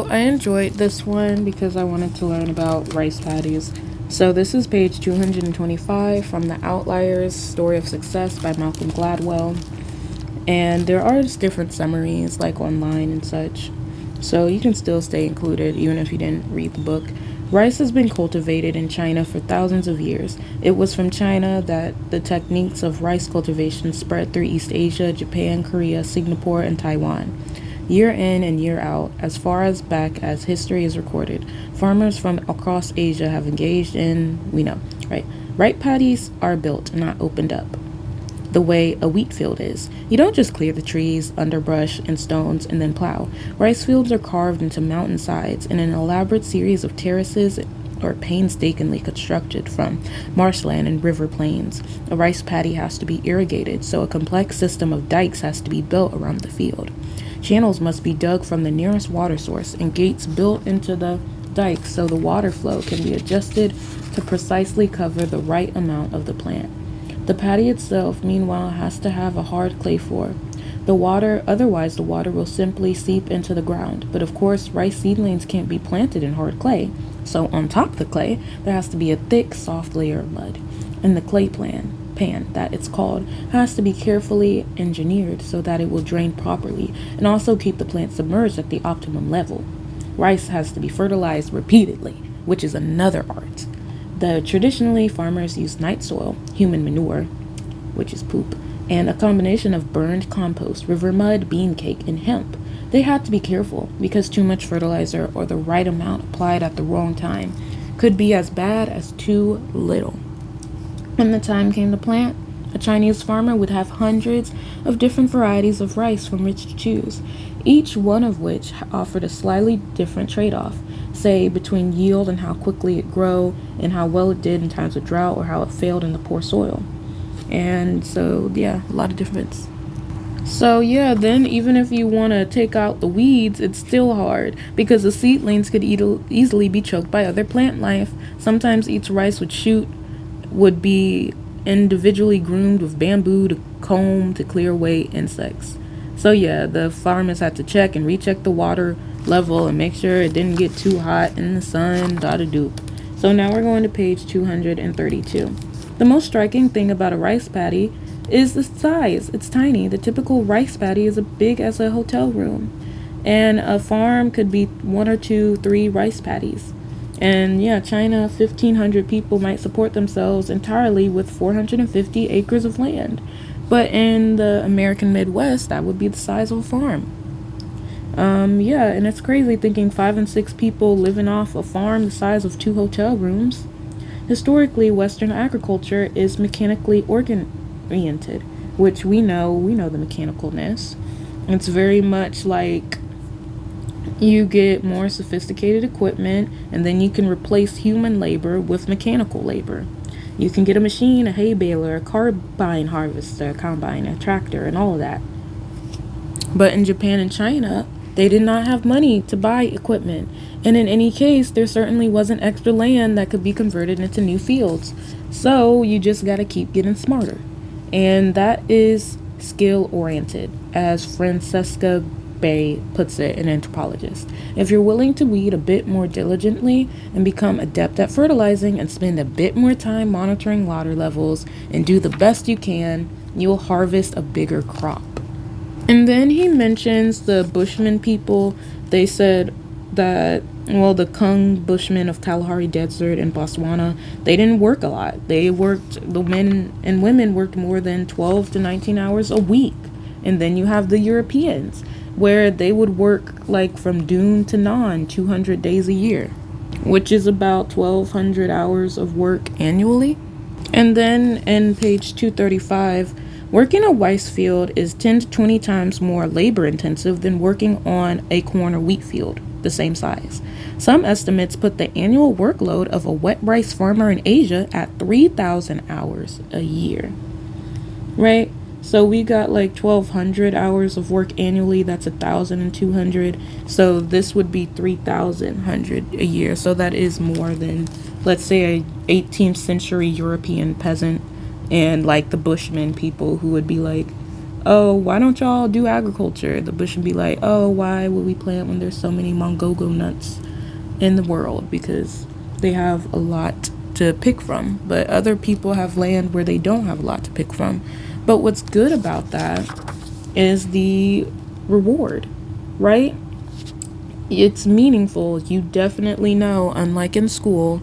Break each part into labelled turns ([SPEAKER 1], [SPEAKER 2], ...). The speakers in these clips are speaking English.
[SPEAKER 1] I enjoyed this one because I wanted to learn about rice paddies. So this is page 225 from The Outliers, Story of Success by Malcolm Gladwell. And there are just different summaries like online and such. So you can still stay included even if you didn't read the book. Rice has been cultivated in China for thousands of years. It was from China that the techniques of rice cultivation spread through East Asia, Japan, Korea, Singapore, and Taiwan. Year in and year out, as far as back as history is recorded, farmers from across Asia have engaged in, right? Rice paddies are built, not opened up, the way a wheat field is. You don't just clear the trees, underbrush, and stones and then plow. Rice fields are carved into mountainsides in an elaborate series of terraces or painstakingly constructed from marshland and river plains. A rice paddy has to be irrigated, so a complex system of dikes has to be built around the field. Channels must be dug from the nearest water source and gates built into the dikes so the water flow can be adjusted to precisely cover the right amount of the plant. The paddy itself, meanwhile, has to have a hard clay floor. Otherwise the water will simply seep into the ground. But of course, rice seedlings can't be planted in hard clay, so on top of the clay, there has to be a thick, soft layer of mud. And the clay pan, that it's called, has to be carefully engineered so that it will drain properly and also keep the plant submerged at the optimum level. Rice has to be fertilized repeatedly, which is another art. Traditionally, farmers use night soil, human manure, which is poop, and a combination of burned compost, river mud, bean cake, and hemp. They had to be careful because too much fertilizer or the right amount applied at the wrong time could be as bad as too little. When the time came to plant, a Chinese farmer would have hundreds of different varieties of rice from which to choose, each one of which offered a slightly different trade-off, say between yield and how quickly it grew, and how well it did in times of drought, or how it failed in the poor soil. And so, a lot of difference. So then even if you want to take out the weeds, it's still hard because the seedlings could easily be choked by other plant life. Sometimes each rice would be individually groomed with bamboo to comb to clear away insects. So the farmers had to check and recheck the water level and make sure it didn't get too hot in the sun, da-da-doop. So now we're going to page 232. The most striking thing about a rice paddy is the size. It's tiny. The typical rice paddy is as big as a hotel room. And a farm could be 1 or 2, 3 rice paddies. And China, 1,500 people might support themselves entirely with 450 acres of land. But in the American Midwest, that would be the size of a farm. And it's crazy thinking 5 and 6 people living off a farm the size of 2 hotel rooms. Historically, Western agriculture is mechanically oriented, which we know the mechanicalness. It's very much like you get more sophisticated equipment, and then you can replace human labor with mechanical labor. You can get a machine, a hay baler, a combine harvester, a tractor, and all of that. But in Japan and China, they did not have money to buy equipment, and in any case, there certainly wasn't extra land that could be converted into new fields. So you just gotta keep getting smarter. And that is skill-oriented, as Francesca Bay puts it, an anthropologist. If you're willing to weed a bit more diligently and become adept at fertilizing and spend a bit more time monitoring water levels and do the best you can, you'll harvest a bigger crop. And then he mentions the Bushmen people. They said that, the Kung Bushmen of Kalahari Desert in Botswana, they didn't work a lot. The men and women worked more than 12 to 19 hours a week. And then you have the Europeans, where they would work from Dune to Nan 200 days a year, which is about 1,200 hours of work annually. And then in page 235, working a rice field is 10 to 20 times more labor intensive than working on a corn or wheat field, the same size. Some estimates put the annual workload of a wet rice farmer in Asia at 3,000 hours a year, right? So we got 1,200 hours of work annually. That's 1,200. So this would be 3,100 a year. So that is more than, let's say, a 18th century European peasant and the Bushmen people who would be oh, why don't y'all do agriculture? The Bush would be like, oh, why would we plant when there's so many mongogo nuts in the world? Because they have a lot to pick from. But other people have land where they don't have a lot to pick from. But what's good about that is the reward, right? It's meaningful. You definitely know, unlike in school,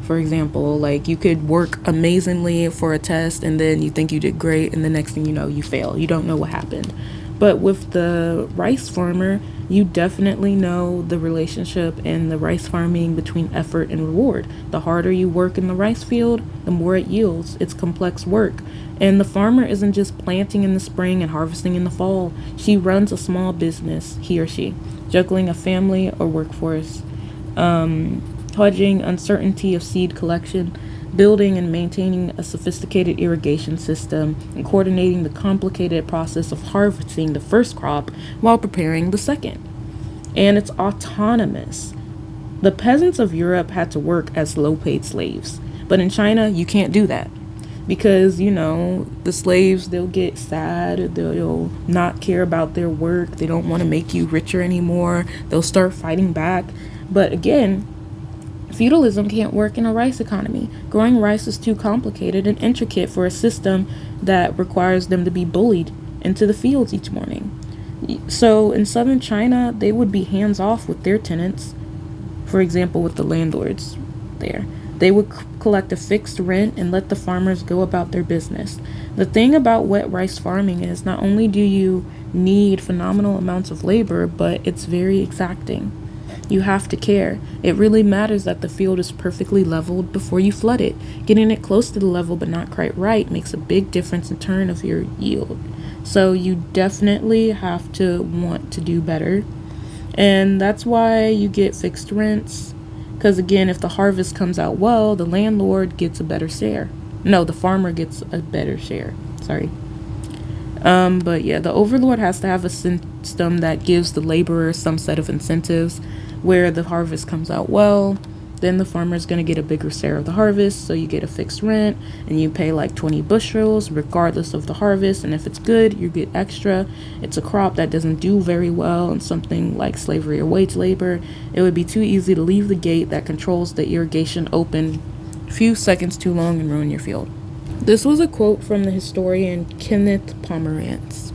[SPEAKER 1] for example, like you could work amazingly for a test and then you think you did great and the next thing you know, you fail. You don't know what happened. But with the rice farmer, you definitely know the relationship in the rice farming between effort and reward. The harder you work in the rice field, the more it yields. It's complex work. And the farmer isn't just planting in the spring and harvesting in the fall. She runs a small business, he or she, juggling a family or workforce, hedging uncertainty of seed collection, building and maintaining a sophisticated irrigation system, and coordinating the complicated process of harvesting the first crop while preparing the second. And it's autonomous. The peasants of Europe had to work as low-paid slaves, but in China, you can't do that. Because, the slaves, they'll get sad, they'll not care about their work, they don't want to make you richer anymore, they'll start fighting back. But again, feudalism can't work in a rice economy. Growing rice is too complicated and intricate for a system that requires them to be bullied into the fields each morning. So in southern China, they would be hands off with their tenants, for example, with the landlords there. They would collect a fixed rent and let the farmers go about their business. The thing about wet rice farming is not only do you need phenomenal amounts of labor, but it's very exacting. You have to care. It really matters that the field is perfectly leveled before you flood it. Getting it close to the level but not quite right makes a big difference in turn of your yield. So you definitely have to want to do better. And that's why you get fixed rents. Because again, if the harvest comes out well, the landlord gets a better share. No, the farmer gets a better share. Sorry. But yeah, the overlord has to have a system that gives the laborer some set of incentives where the harvest comes out well. Then the farmer is going to get a bigger share of the harvest. So you get a fixed rent and you pay like 20 bushels regardless of the harvest. And if it's good, you get extra. It's a crop that doesn't do very well in something like slavery or wage labor. It would be too easy to leave the gate that controls the irrigation open a few seconds too long and ruin your field. This was a quote from the historian Kenneth Pomerantz.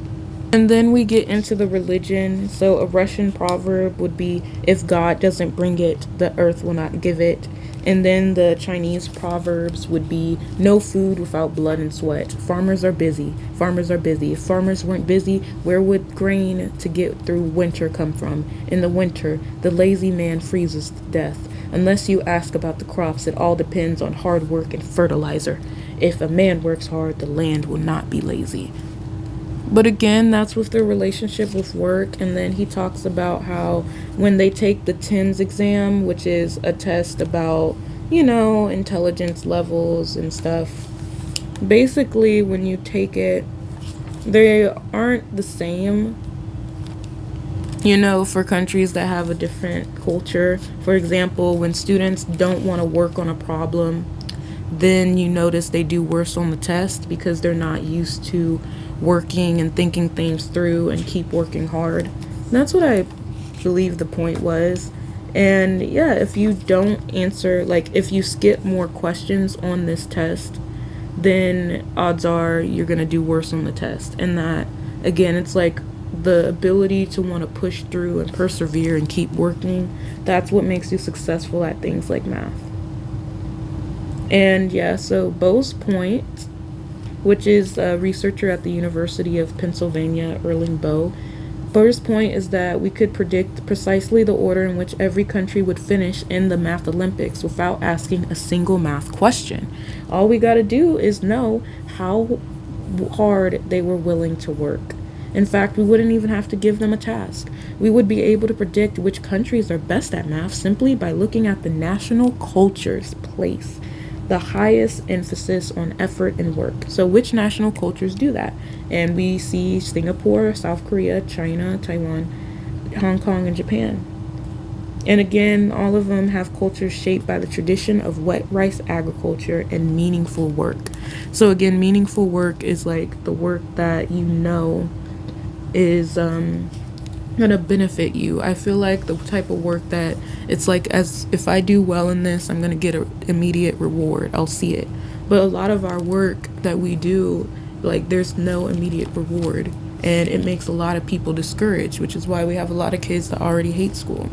[SPEAKER 1] And then we get into the religion. So a Russian proverb would be, if God doesn't bring it, the earth will not give it. And then the Chinese proverbs would be, no food without blood and sweat. Farmers are busy. Farmers are busy. If farmers weren't busy, where would grain to get through winter come from? In the winter, the lazy man freezes to death. Unless you ask about the crops, it all depends on hard work and fertilizer. If a man works hard, the land will not be lazy. But again, that's with their relationship with work. And then he talks about how when they take the TENS exam, which is a test about, intelligence levels and stuff, basically when you take it, they aren't the same, for countries that have a different culture. For example, when students don't want to work on a problem, then you notice they do worse on the test because they're not used to working and thinking things through and keep working hard. And that's what I believe the point was. And yeah, if you don't answer, like if you skip more questions on this test, then odds are you're going to do worse on the test. And that, again, it's like the ability to want to push through and persevere and keep working. That's what makes you successful at things like math. And yeah, so Bo's point, which is a researcher at the University of Pennsylvania, Erling Bo. Bo's point is that we could predict precisely the order in which every country would finish in the Math Olympics without asking a single math question. All we got to do is know how hard they were willing to work. In fact, we wouldn't even have to give them a task. We would be able to predict which countries are best at math simply by looking at the national culture's place, the highest emphasis on effort and work. So which national cultures do that? And we see Singapore, South Korea, China, Taiwan, Hong Kong, and Japan. And again, all of them have cultures shaped by the tradition of wet rice agriculture and meaningful work. So again, meaningful work is like the work that you know is gonna benefit you. I feel like the type of work that it's like, as if I do well in this, I'm gonna get an immediate reward. I'll see it. But a lot of our work that we do, like, there's no immediate reward, and it makes a lot of people discouraged, which is why we have a lot of kids that already hate school.